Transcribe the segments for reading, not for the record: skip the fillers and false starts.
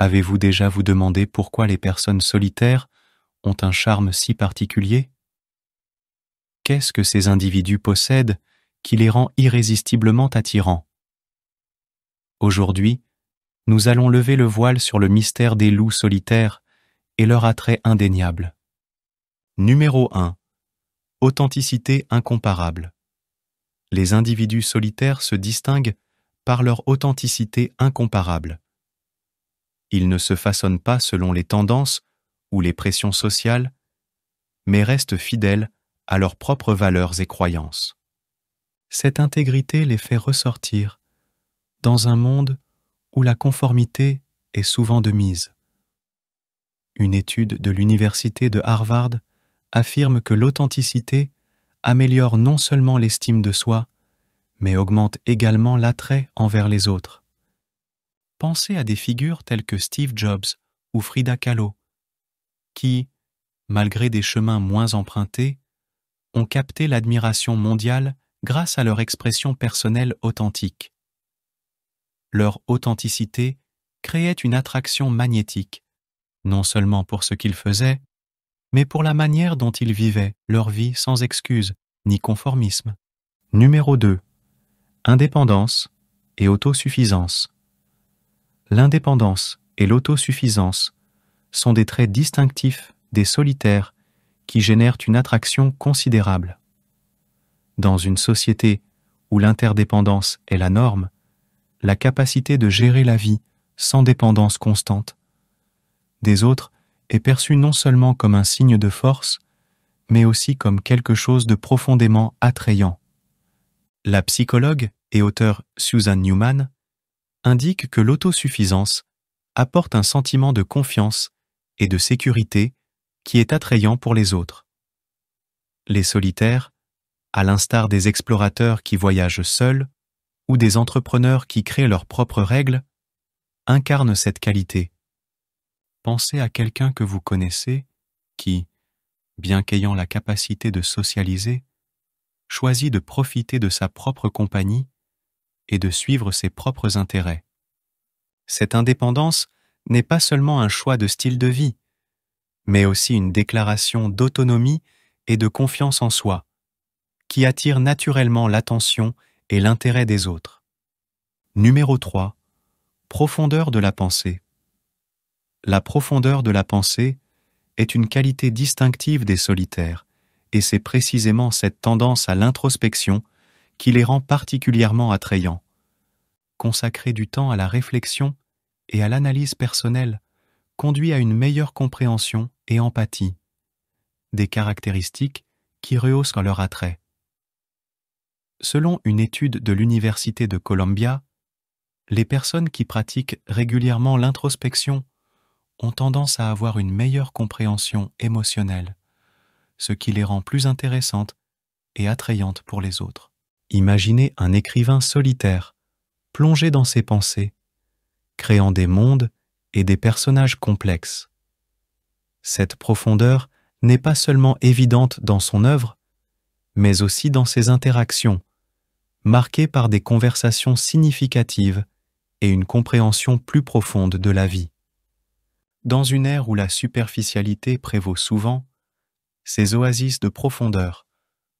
Avez-vous déjà vous demandé pourquoi les personnes solitaires ont un charme si particulier? Qu'est-ce que ces individus possèdent qui les rend irrésistiblement attirants? Aujourd'hui, nous allons lever le voile sur le mystère des loups solitaires et leur attrait indéniable. Numéro 1. Authenticité incomparable. Les individus solitaires se distinguent par leur authenticité incomparable. Ils ne se façonnent pas selon les tendances ou les pressions sociales, mais restent fidèles à leurs propres valeurs et croyances. Cette intégrité les fait ressortir dans un monde où la conformité est souvent de mise. Une étude de l'université de Harvard affirme que l'authenticité améliore non seulement l'estime de soi, mais augmente également l'attrait envers les autres. Pensez à des figures telles que Steve Jobs ou Frida Kahlo, qui, malgré des chemins moins empruntés, ont capté l'admiration mondiale grâce à leur expression personnelle authentique. Leur authenticité créait une attraction magnétique, non seulement pour ce qu'ils faisaient, mais pour la manière dont ils vivaient leur vie sans excuse ni conformisme. Numéro 2. Indépendance et autosuffisance. L'indépendance et l'autosuffisance sont des traits distinctifs des solitaires qui génèrent une attraction considérable. Dans une société où l'interdépendance est la norme, la capacité de gérer la vie sans dépendance constante des autres est perçue non seulement comme un signe de force, mais aussi comme quelque chose de profondément attrayant. La psychologue et auteure Susan Newman indique que l'autosuffisance apporte un sentiment de confiance et de sécurité qui est attrayant pour les autres. Les solitaires, à l'instar des explorateurs qui voyagent seuls ou des entrepreneurs qui créent leurs propres règles, incarnent cette qualité. Pensez à quelqu'un que vous connaissez qui, bien qu'ayant la capacité de socialiser, choisit de profiter de sa propre compagnie et de suivre ses propres intérêts. Cette indépendance n'est pas seulement un choix de style de vie, mais aussi une déclaration d'autonomie et de confiance en soi, qui attire naturellement l'attention et l'intérêt des autres. Numéro 3. Profondeur de la pensée. La profondeur de la pensée est une qualité distinctive des solitaires, et c'est précisément cette tendance à l'introspection qui les rend particulièrement attrayants. Consacrer du temps à la réflexion et à l'analyse personnelle conduit à une meilleure compréhension et empathie, des caractéristiques qui rehaussent leur attrait. Selon une étude de l'Université de Columbia, les personnes qui pratiquent régulièrement l'introspection ont tendance à avoir une meilleure compréhension émotionnelle, ce qui les rend plus intéressantes et attrayantes pour les autres. Imaginez un écrivain solitaire, plongé dans ses pensées, créant des mondes et des personnages complexes. Cette profondeur n'est pas seulement évidente dans son œuvre, mais aussi dans ses interactions, marquées par des conversations significatives et une compréhension plus profonde de la vie. Dans une ère où la superficialité prévaut souvent, ces oasis de profondeur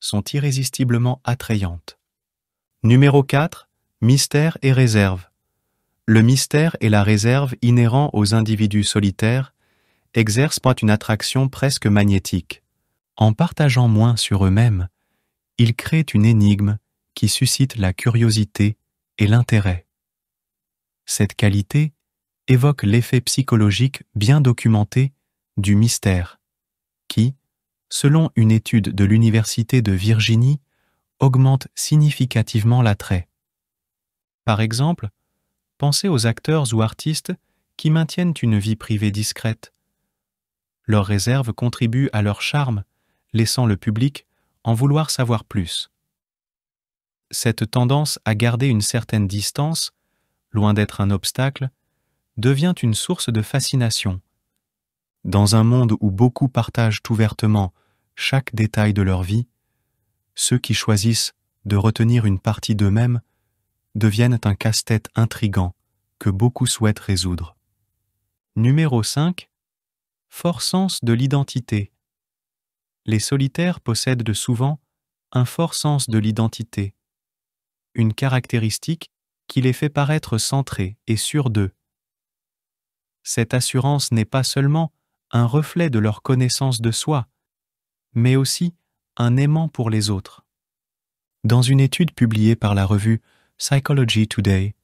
sont irrésistiblement attrayantes. Numéro 4. Mystère et réserve. Le mystère et la réserve inhérents aux individus solitaires exercent une attraction presque magnétique. En partageant moins sur eux-mêmes, ils créent une énigme qui suscite la curiosité et l'intérêt. Cette qualité évoque l'effet psychologique bien documenté du mystère, qui, selon une étude de l'Université de Virginie, augmente significativement l'attrait. Par exemple, pensez aux acteurs ou artistes qui maintiennent une vie privée discrète. Leur réserve contribue à leur charme, laissant le public en vouloir savoir plus. Cette tendance à garder une certaine distance, loin d'être un obstacle, devient une source de fascination. Dans un monde où beaucoup partagent ouvertement chaque détail de leur vie, ceux qui choisissent de retenir une partie d'eux-mêmes deviennent un casse-tête intrigant que beaucoup souhaitent résoudre. Numéro 5. Fort sens de l'identité. Les solitaires possèdent souvent un fort sens de l'identité, une caractéristique qui les fait paraître centrés et sûrs d'eux. Cette assurance n'est pas seulement un reflet de leur connaissance de soi, mais aussi un aimant pour les autres. Dans une étude publiée par la revue Psychology Today,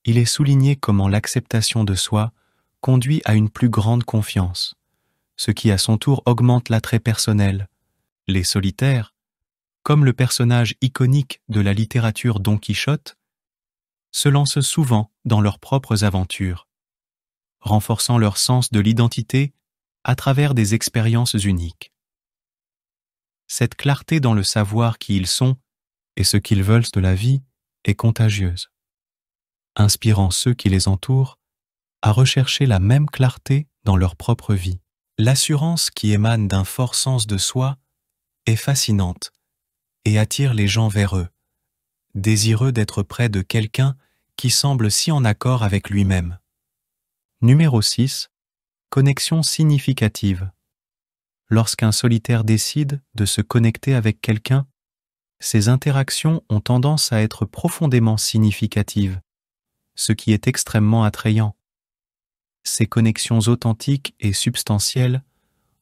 il est souligné comment l'acceptation de soi conduit à une plus grande confiance, ce qui à son tour augmente l'attrait personnel. Les solitaires, comme le personnage iconique de la littérature Don Quichotte, se lancent souvent dans leurs propres aventures, renforçant leur sens de l'identité à travers des expériences uniques. Cette clarté dans le savoir qui ils sont et ce qu'ils veulent de la vie est contagieuse, inspirant ceux qui les entourent à rechercher la même clarté dans leur propre vie. L'assurance qui émane d'un fort sens de soi est fascinante et attire les gens vers eux, désireux d'être près de quelqu'un qui semble si en accord avec lui-même. Numéro 6. Connexion significative. Lorsqu'un solitaire décide de se connecter avec quelqu'un, ces interactions ont tendance à être profondément significatives, ce qui est extrêmement attrayant. Ces connexions authentiques et substantielles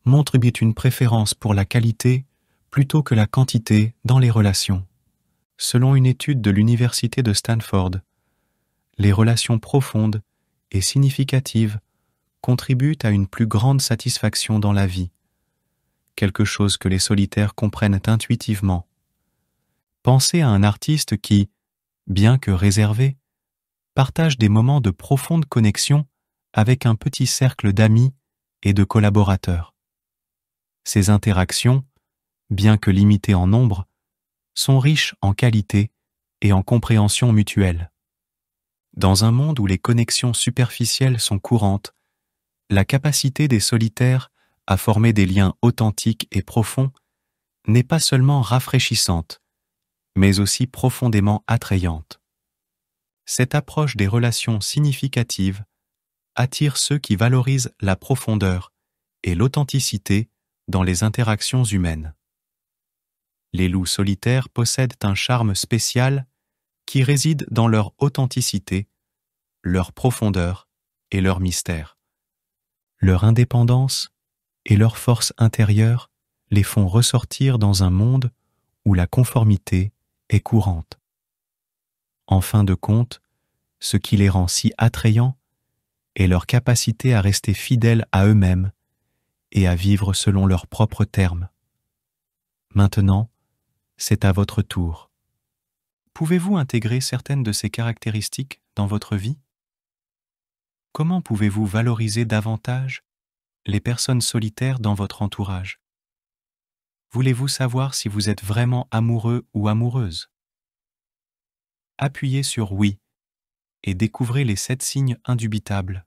montrent une préférence pour la qualité plutôt que la quantité dans les relations. Selon une étude de l'Université de Stanford, les relations profondes et significatives contribuent à une plus grande satisfaction dans la vie, quelque chose que les solitaires comprennent intuitivement. Pensez à un artiste qui, bien que réservé, partage des moments de profonde connexion avec un petit cercle d'amis et de collaborateurs. Ces interactions, bien que limitées en nombre, sont riches en qualité et en compréhension mutuelle. Dans un monde où les connexions superficielles sont courantes, la capacité des solitaires à former des liens authentiques et profonds n'est pas seulement rafraîchissante, mais aussi profondément attrayante. Cette approche des relations significatives attire ceux qui valorisent la profondeur et l'authenticité dans les interactions humaines. Les loups solitaires possèdent un charme spécial qui réside dans leur authenticité, leur profondeur et leur mystère. Leur indépendance et leur force intérieure les font ressortir dans un monde où la conformité est courante. En fin de compte, ce qui les rend si attrayants est leur capacité à rester fidèles à eux-mêmes et à vivre selon leurs propres termes. Maintenant, c'est à votre tour. Pouvez-vous intégrer certaines de ces caractéristiques dans votre vie? Comment pouvez-vous valoriser davantage les personnes solitaires dans votre entourage? Voulez-vous savoir si vous êtes vraiment amoureux ou amoureuse? Appuyez sur « Oui » et découvrez les 7 signes indubitables